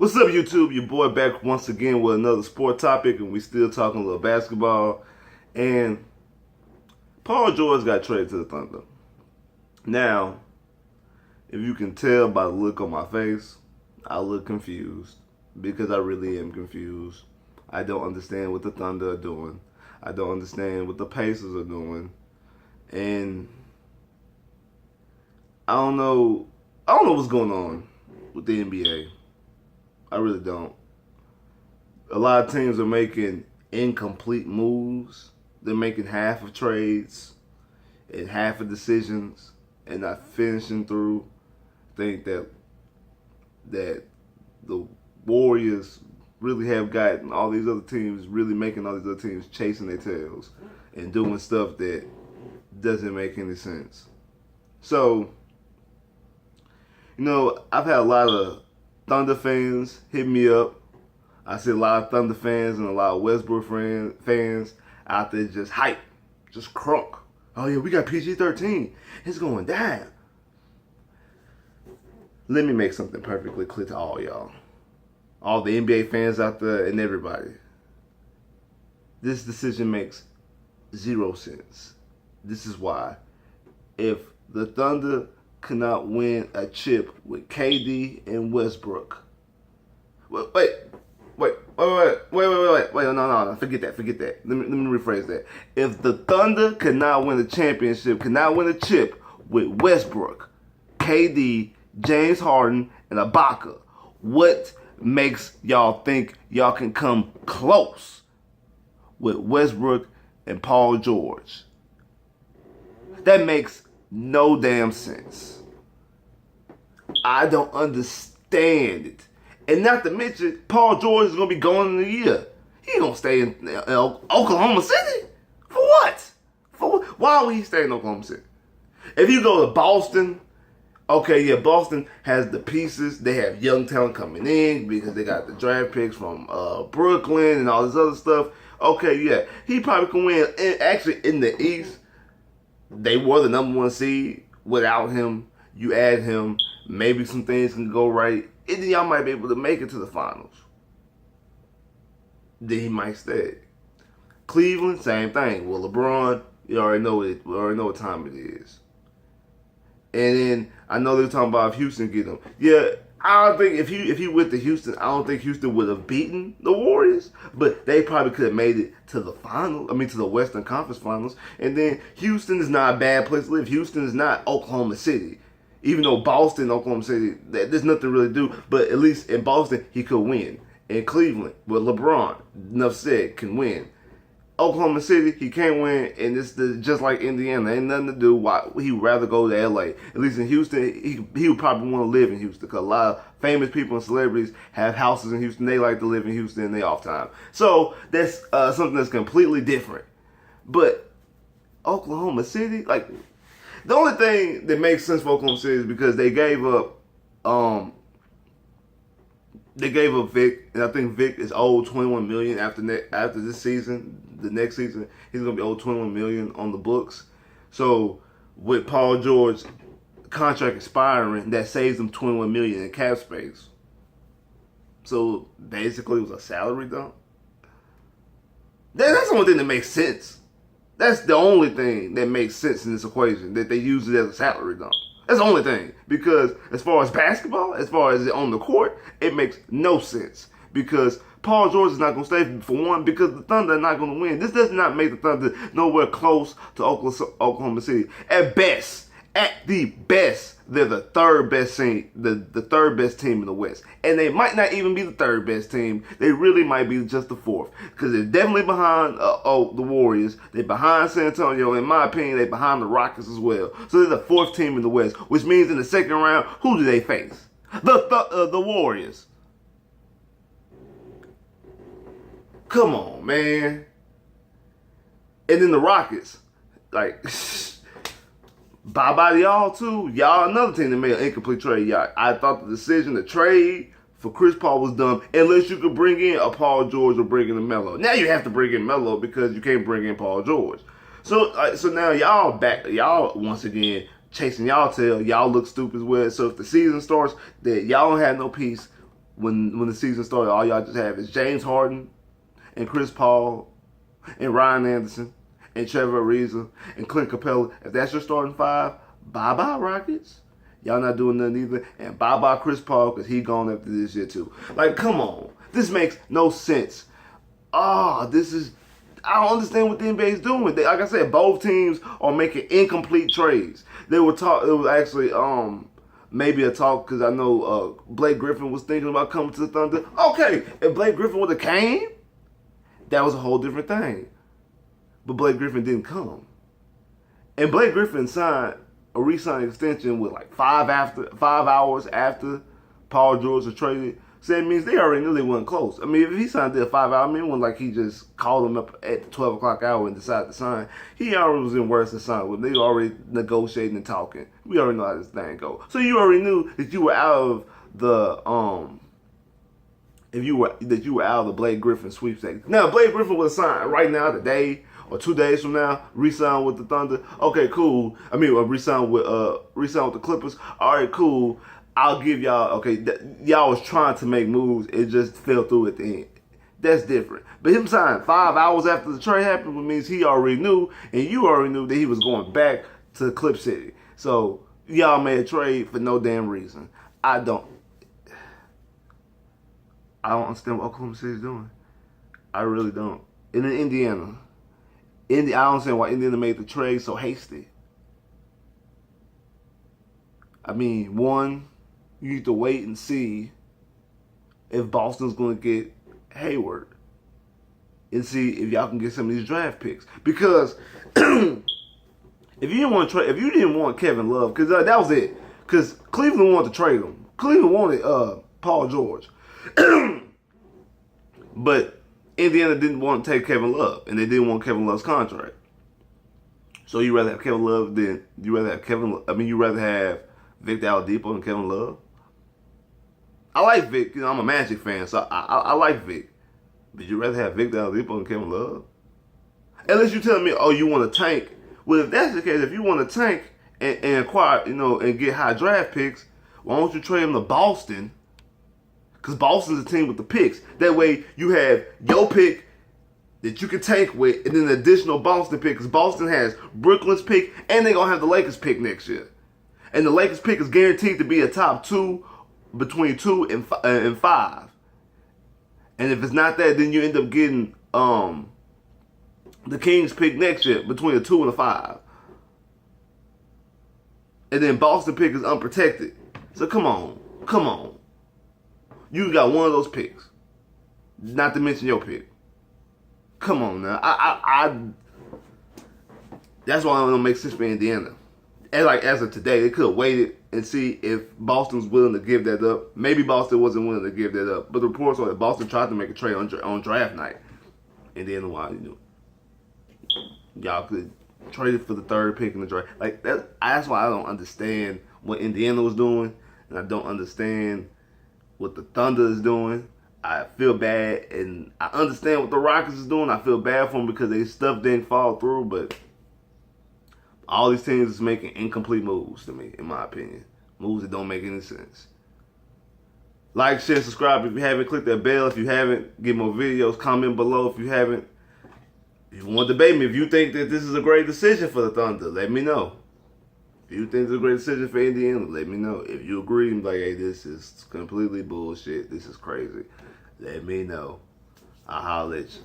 What's up, YouTube? Your boy back once again with another sport topic, and we still talking a little basketball. And Paul George got traded to the Thunder. Now, if you can tell by the look on my face, I look confused because I really am confused. I don't understand what the Thunder are doing. I don't understand what the Pacers are doing, and I don't know. I don't know what's going on with the NBA. I really don't. A lot of teams are making incomplete moves. They're making half of trades and half of decisions and not finishing through. I think that the Warriors really have gotten all these other teams, really making all these other teams chasing their tails and doing stuff that doesn't make any sense. So, I've had a lot of Thunder fans hit me up. I see a lot of Thunder fans and a lot of Westbrook fans out there just hype, just crunk. Oh yeah, we got PG-13. It's going down. Let me make something perfectly clear to all y'all. All the NBA fans out there and everybody. This decision makes zero sense. This is why. If the Thunder cannot win a chip with KD and Westbrook. Wait, no, forget that. Let me rephrase that. If the Thunder cannot win a championship, cannot win a chip with Westbrook, KD, James Harden, and Ibaka, what makes y'all think y'all can come close with Westbrook and Paul George? That makes no damn sense. I don't understand it. And not to mention, Paul George is going to be gone in a year. He ain't going to stay in Oklahoma City. For what? Why would he stay in Oklahoma City? If you go to Boston, okay, yeah, Boston has the pieces. They have young talent coming in because they got the draft picks from Brooklyn and all this other stuff. Okay, yeah, he probably can win. And actually, in the East, they were the number one seed. Without him, you add him, maybe some things can go right, and then y'all might be able to make it to the finals. Then he might stay. Cleveland, same thing. Well, LeBron, you already know it. We already know what time it is. And then I know they're talking about if Houston get him. Yeah, I don't think if he went to Houston, I don't think Houston would have beaten the Warriors, but they probably could have made it to the final. I mean, to the Western Conference Finals. And then Houston is not a bad place to live. Houston is not Oklahoma City. Even though Boston, Oklahoma City, there's nothing to really do. But at least in Boston, he could win. In Cleveland, with LeBron, enough said, can win. Oklahoma City, he can't win, and it's just like Indiana. Ain't nothing to do. Why he would rather go to LA? At least in Houston, he would probably want to live in Houston because a lot of famous people and celebrities have houses in Houston. They like to live in Houston in their off time. So that's something that's completely different. But Oklahoma City, like, the only thing that makes sense for Oklahoma City is because they gave up Vic, and I think Vic is owed $21 million after this season. The next season, he's gonna be owed $21 million on the books. So with Paul George's contract expiring, that saves them $21 million in cap space. So basically, it was a salary dump. That's the only thing that makes sense. That's the only thing that makes sense in this equation, that they use it as a salary dump. That's the only thing. Because as far as basketball, as far as on the court, it makes no sense. Because Paul George is not going to stay, for one, because the Thunder are not going to win. This does not make the Thunder nowhere close to Oklahoma City. At the best, they're the third best team, the third best team in the West. And they might not even be the third best team. They really might be just the fourth. Because they're definitely behind the Warriors. They're behind San Antonio. In my opinion, they're behind the Rockets as well. So they're the fourth team in the West, which means in the second round, who do they face? The Warriors. Come on, man. And then the Rockets. Like, bye-bye to y'all, too. Y'all another team that made an incomplete trade. Y'all, I thought the decision to trade for Chris Paul was dumb unless you could bring in a Paul George or bring in a Melo. Now you have to bring in Melo because you can't bring in Paul George. So now y'all back. Y'all, once again, chasing y'all tail. Y'all look stupid as well. So if the season starts, that y'all don't have no peace when the season started, all y'all just have is James Harden and Chris Paul and Ryan Anderson and Trevor Ariza and Clint Capella. If that's your starting five, bye-bye Rockets. Y'all not doing nothing either. And bye-bye Chris Paul, because he gone after this year too. Like, come on. This makes no sense. I don't understand what the NBA is doing. Like I said, both teams are making incomplete trades. It was actually maybe a talk, because I know Blake Griffin was thinking about coming to the Thunder. Okay, if Blake Griffin would have came, that was a whole different thing. But Blake Griffin didn't come. And Blake Griffin signed a re-sign extension with like 5 hours after Paul George was traded. So that means they already knew they weren't close. I mean, if he signed there 5 hours, I mean, it wasn't like he just called him up at the 12 o'clock hour and decided to sign. He already was in worse than sign with. They already negotiating and talking. We already know how this thing go. So you already knew that you were out of the that you were out of the Blake Griffin sweepstakes. Now, Blake Griffin would have signed right now, today or 2 days from now, re-sign with the Thunder. Okay, cool. I mean, re-sign with the Clippers. All right, cool. I'll give y'all, okay, y'all was trying to make moves. It just fell through at the end. That's different. But him signing 5 hours after the trade happened means he already knew, and you already knew that he was going back to Clip City. So y'all made a trade for no damn reason. I don't understand what Oklahoma City is doing. I really don't. And in Indiana, I don't understand why Indiana made the trade so hasty. I mean, one, you need to wait and see if Boston's going to get Hayward and see if y'all can get some of these draft picks. Because if you didn't want Kevin Love, because that was it. Because Cleveland wanted to trade him. Cleveland wanted Paul George. But Indiana didn't want to take Kevin Love, and they didn't want Kevin Love's contract. So you rather have Kevin Love than you rather have Victor Oladipo than Kevin Love. I like Vic. You know, I'm a Magic fan, so I like Vic. But you rather have Victor Oladipo than Kevin Love? Unless you're telling me, oh, you want to tank. Well, if that's the case, if you want to tank and acquire, and get high draft picks, why don't you trade them to Boston? Because Boston's a team with the picks. That way, you have your pick that you can tank with, and then an additional Boston pick. Because Boston has Brooklyn's pick, and they're going to have the Lakers pick next year. And the Lakers pick is guaranteed to be a top 2, between 2 and 5. And if it's not that, then you end up getting the Kings pick next year, between a 2 and a 5. And then Boston pick is unprotected. So come on. You got one of those picks. Not to mention your pick. Come on now. That's why it don't make sense for Indiana. And like as of today, they could have waited and see if Boston's willing to give that up. Maybe Boston wasn't willing to give that up. But the reports are that Boston tried to make a trade on draft night. And then y'all could trade it for the 3rd pick in the draft. Like that's why I don't understand what Indiana was doing, and I don't understand what the Thunder is doing. I feel bad, and I understand what the Rockets is doing. I feel bad for them because their stuff didn't fall through, but all these teams is making incomplete moves to me, in my opinion. Moves that don't make any sense. Like, share, subscribe if you haven't. Click that bell if you haven't. Get more videos. Comment below if you haven't. If you want to debate me, if you think that this is a great decision for the Thunder, let me know. If you think it's a great decision for Indiana, let me know. If you agree and be like, hey, this is completely bullshit, this is crazy, let me know. I'll holler at you.